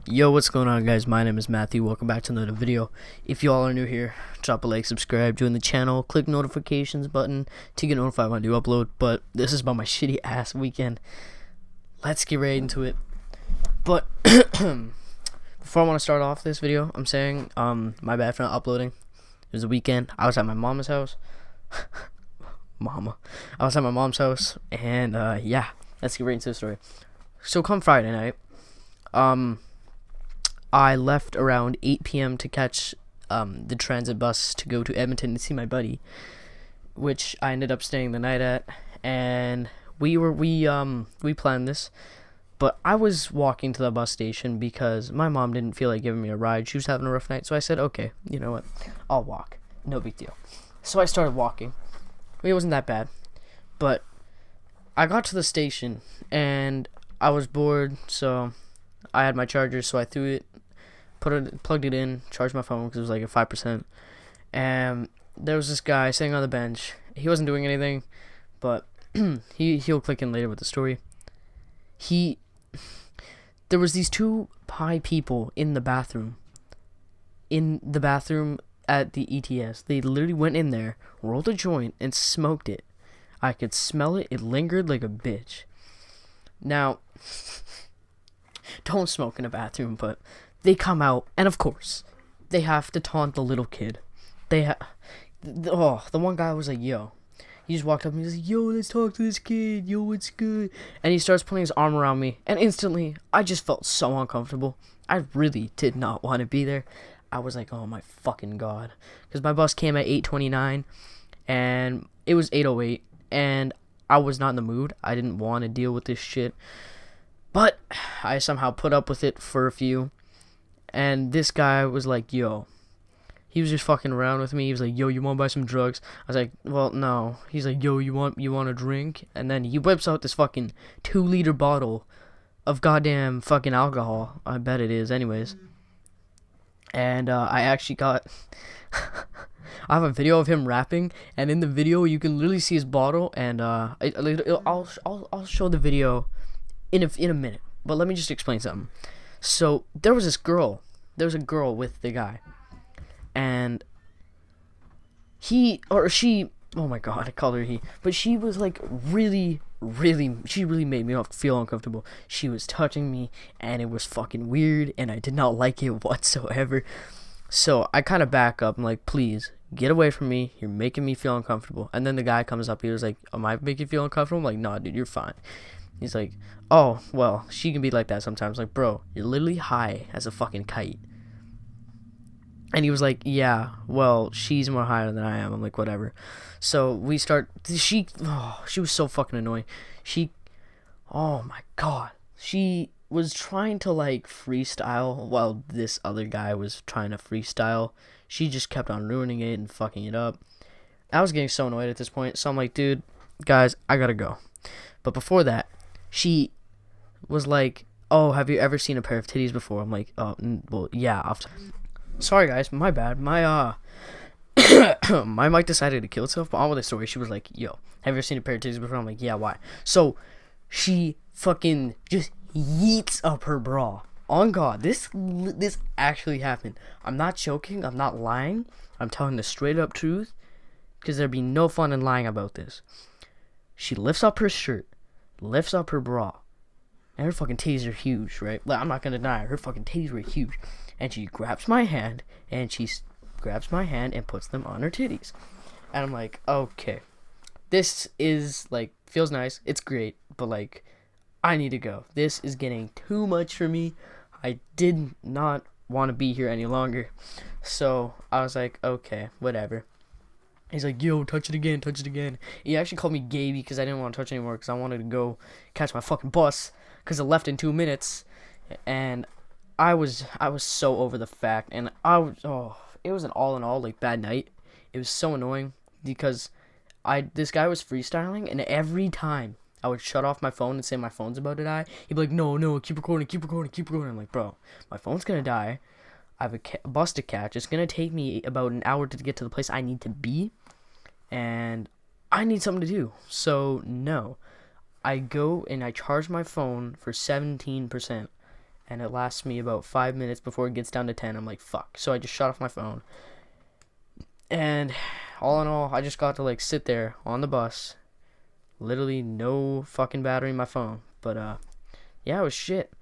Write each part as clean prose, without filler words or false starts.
Yo, what's going on, guys? My name is Matthew. Welcome back to another video. If you all are new here, drop a like, subscribe, join the channel, click notifications button to get notified when I do upload. But this is about my shitty ass weekend. Let's get right into it. But before I want to start off this video, I'm saying my bad for not uploading. It was a weekend. I was at my mama's house. I was at my mom's house, and yeah, let's get right into the story. So come Friday night, I left around 8 p.m. to catch the transit bus to go to Edmonton to see my buddy, which I ended up staying the night at. And we planned this, but I was walking to the bus station because my mom didn't feel like giving me a ride. She was having a rough night, so I said, okay, you know what, I'll walk, no big deal. So I started walking. It wasn't that bad, but I got to the station and I was bored, so I had my charger, so I threw it, plugged it in, charged my phone because it was like at 5%. And there was this guy sitting on the bench. He wasn't doing anything, but he'll click in later with the story. There was these two high people in the bathroom. At the ETS. They literally went in there, rolled a joint, and smoked it. I could smell it. It lingered like a bitch. Now, don't smoke in a bathroom, but they come out, and of course, they have to taunt the little kid. The one guy was like, yo. He just walked up and he's like, yo, let's talk to this kid. Yo, what's good? And he starts putting his arm around me, and instantly, I just felt so uncomfortable. I really did not want to be there. I was like, oh my fucking god. Because my bus came at 8:29, and it was 8:08, and I was not in the mood. I didn't want to deal with this shit. But I somehow put up with it for a few. And this guy was like, yo. He was just fucking around with me. He was like, yo, you want to buy some drugs? I was like, well, no. He's like, yo, you want a drink? And then he whips out this fucking 2-liter bottle of goddamn fucking alcohol. I bet it is anyways. And I actually got... I have a video of him rapping, and in the video you can literally see his bottle, and I'll show the video in a minute. But let me just explain something. So there was a girl with the guy, and she, oh my god, I called her he, but she was like really, she really made me feel uncomfortable. She was touching me, and it was fucking weird, and I did not like it whatsoever. So I kind of back up. I'm like, please, get away from me. You're making me feel uncomfortable. And then the guy comes up. He was like, am I making you feel uncomfortable? I'm like, nah, dude, you're fine. He's like, oh, well, she can be like that sometimes. Like, bro, you're literally high as a fucking kite. And he was like, yeah, well, she's more higher than I am. I'm like, whatever. So we start, she was so fucking annoying. Oh my god. She was trying to like freestyle while this other guy was trying to freestyle. She just kept on ruining it and fucking it up. I was getting so annoyed at this point. So I'm like, dude, guys, I gotta go. But before that, she was like, oh, have you ever seen a pair of titties before? I'm like, oh, well, yeah. Sorry, guys, my bad. My my mic decided to kill itself. But on with the story, she was like, yo, have you ever seen a pair of titties before? I'm like, yeah, why? So she fucking just yeets up her bra. On God, this actually happened. I'm not joking. I'm not lying. I'm telling the straight up truth, because there'd be no fun in lying about this. She lifts up her shirt, lifts up her bra, and her fucking titties are huge, right? Like, I'm not gonna deny it. Her fucking titties were huge. And she grabs my hand, and puts them on her titties. And I'm like, okay, this is, like, feels nice. It's great, but, like, I need to go. This is getting too much for me. I did not want to be here any longer. So I was like, okay, whatever. He's like, yo, touch it again. He actually called me gay because I didn't want to touch anymore because I wanted to go catch my fucking bus because it left in 2 minutes. And I was so over the fact, and it was an all in all like bad night. It was so annoying because this guy was freestyling, and every time I would shut off my phone and say my phone's about to die, he'd be like, no, keep recording. I'm like, bro, my phone's gonna die. I have a bus to catch. It's gonna take me about an hour to get to the place I need to be, and I need something to do. So no, I go and I charge my phone for 17%. and it lasts me about 5 minutes before it gets down to 10. I'm like, fuck. So I just shut off my phone. And all in all, I just got to like sit there on the bus. Literally no fucking battery in my phone. But yeah, it was shit.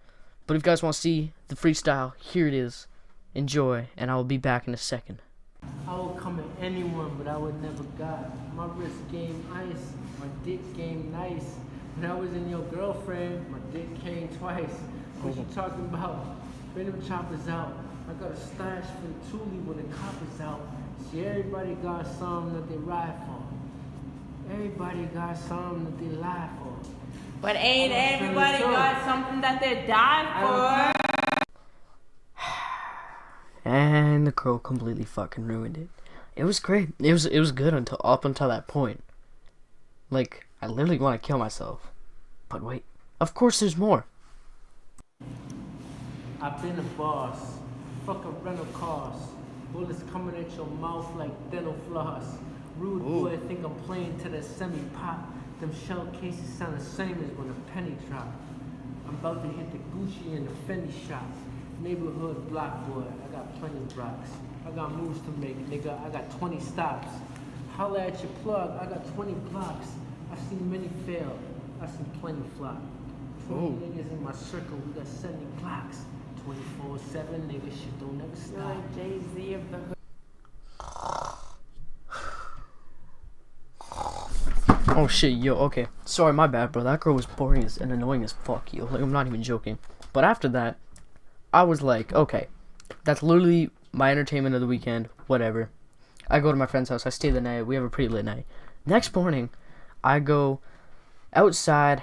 But if you guys want to see the freestyle, here it is. Enjoy, and I will be back in a second. I would come at anyone, but I would never got. My wrist game ice, my dick game nice. When I was in your girlfriend, my dick came twice. What you talking about? Bring them choppers out. I got a stash for the Thule when the copper's out. See, everybody got something that they ride for. Everybody got something that they lie for. But ain't everybody got something that they die for? And the girl completely fucking ruined it. It was great. It was good up until that point. Like, I literally want to kill myself. But wait, of course there's more. I've been a boss. Fuck a rental cost. Bullets coming at your mouth like dental floss. Rude boy think I'm playing to the semi-pop. Them shell cases sound the same as when a penny drop. I'm about to hit the Gucci and the Fendi shop. Neighborhood block boy, I got plenty of blocks. I got moves to make, nigga, I got 20 stops. Holla at your plug, I got 20 blocks. I've seen many fail, I've seen plenty flop. 20 niggas in my circle, we got 70 blocks. 24/7, nigga, shit don't never stop. You're like Jay-Z of the hood. Oh shit, yo, okay. Sorry, my bad, bro. That girl was boring and annoying as fuck, yo. Like, I'm not even joking. But after that, I was like, okay, that's literally my entertainment of the weekend, whatever. I go to my friend's house, I stay the night, we have a pretty lit night. Next morning, I go outside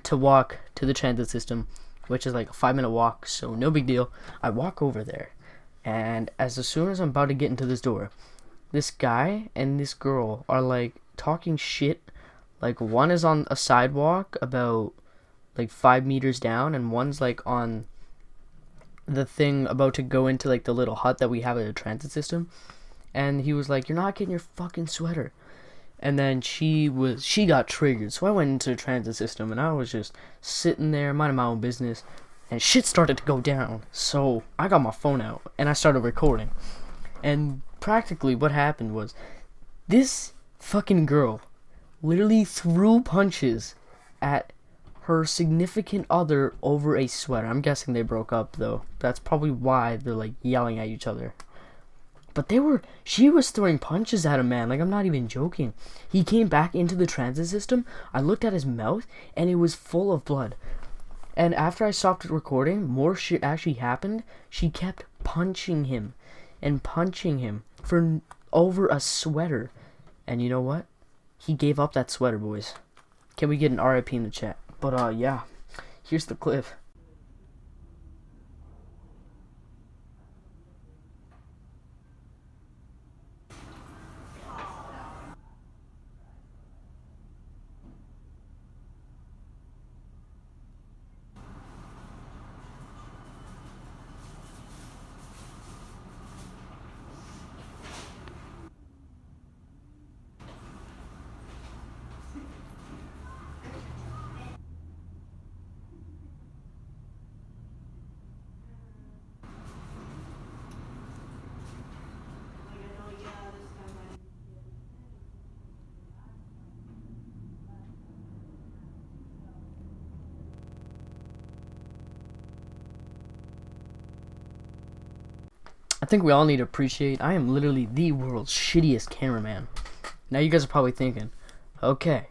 to walk to the transit system, which is like a 5-minute walk, so no big deal. I walk over there, and as soon as I'm about to get into this door, this guy and this girl are like talking shit. Like, one is on a sidewalk about like 5 meters down, and one's like on the thing about to go into like the little hut that we have at the transit system. And he was like, "You're not getting your fucking sweater." And then she got triggered, so I went into the transit system, and I was just sitting there minding my own business, and shit started to go down. So I got my phone out and I started recording. And practically what happened was, this fucking girl literally threw punches at her significant other over a sweater. I'm guessing they broke up, though. That's probably why they're like yelling at each other. But she was throwing punches at him, man. Like, I'm not even joking. He came back into the transit system. I looked at his mouth, and it was full of blood. And after I stopped recording, more shit actually happened. She kept punching him and punching him for over a sweater. And you know what? He gave up that sweater, boys. Can we get an RIP in the chat? But yeah, here's the clip. I think we all need to appreciate I am literally the world's shittiest cameraman. Now you guys are probably thinking, okay,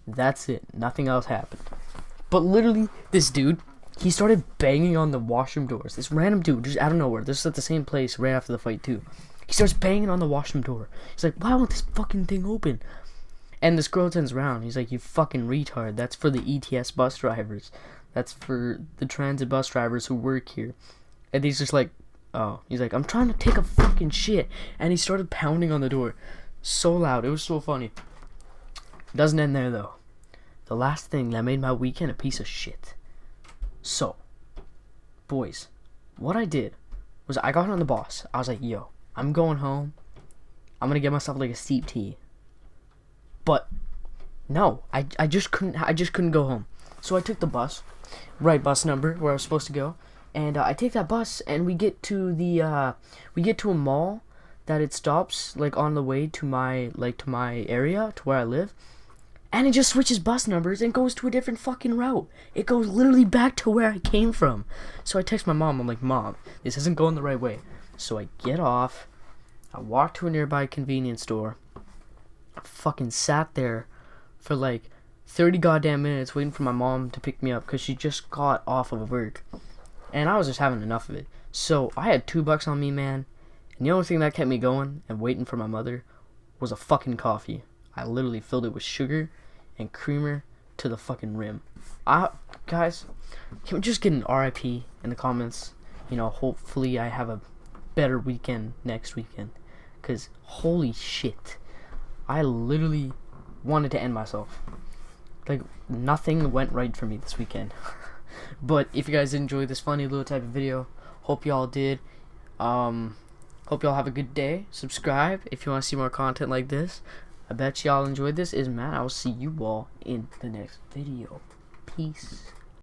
that's it, nothing else happened. But literally, this dude, he started banging on the washroom doors. This random dude, just out of nowhere. This is at the same place right after the fight too. He starts banging on the washroom door. He's like, why won't this fucking thing open? And this girl turns around. He's like, you fucking retard. That's for the ETS bus drivers. That's for the transit bus drivers who work here. And he's just like, oh. He's like, I'm trying to take a fucking shit. And he started pounding on the door. So loud. It was so funny. Doesn't end there, though. The last thing that made my weekend a piece of shit. So, boys, what I did was I got on the bus. I was like, yo, I'm going home. I'm gonna get myself like a steep tea. But no, I just couldn't go home. So I took the bus, right bus number where I was supposed to go, And I take that bus, and we get to a mall that it stops like on the way to my area, to where I live. And it just switches bus numbers and goes to a different fucking route. It goes literally back to where I came from. So I text my mom. I'm like, Mom, this isn't going the right way. So I get off. I walk to a nearby convenience store. I fucking sat there for like 30 goddamn minutes waiting for my mom to pick me up because she just got off of work. And I was just having enough of it. So I had $2 on me, man. And the only thing that kept me going and waiting for my mother was a fucking coffee. I literally filled it with sugar and creamer to the fucking rim. Guys, can we just get an RIP in the comments? You know, hopefully I have a better weekend next weekend. Because holy shit, I literally wanted to end myself. Like, nothing went right for me this weekend. But if you guys enjoyed this funny little type of video, hope y'all did. Hope y'all have a good day. Subscribe if you want to see more content like this. I bet y'all enjoyed this. Is Matt. I will see you all in the next video. Peace.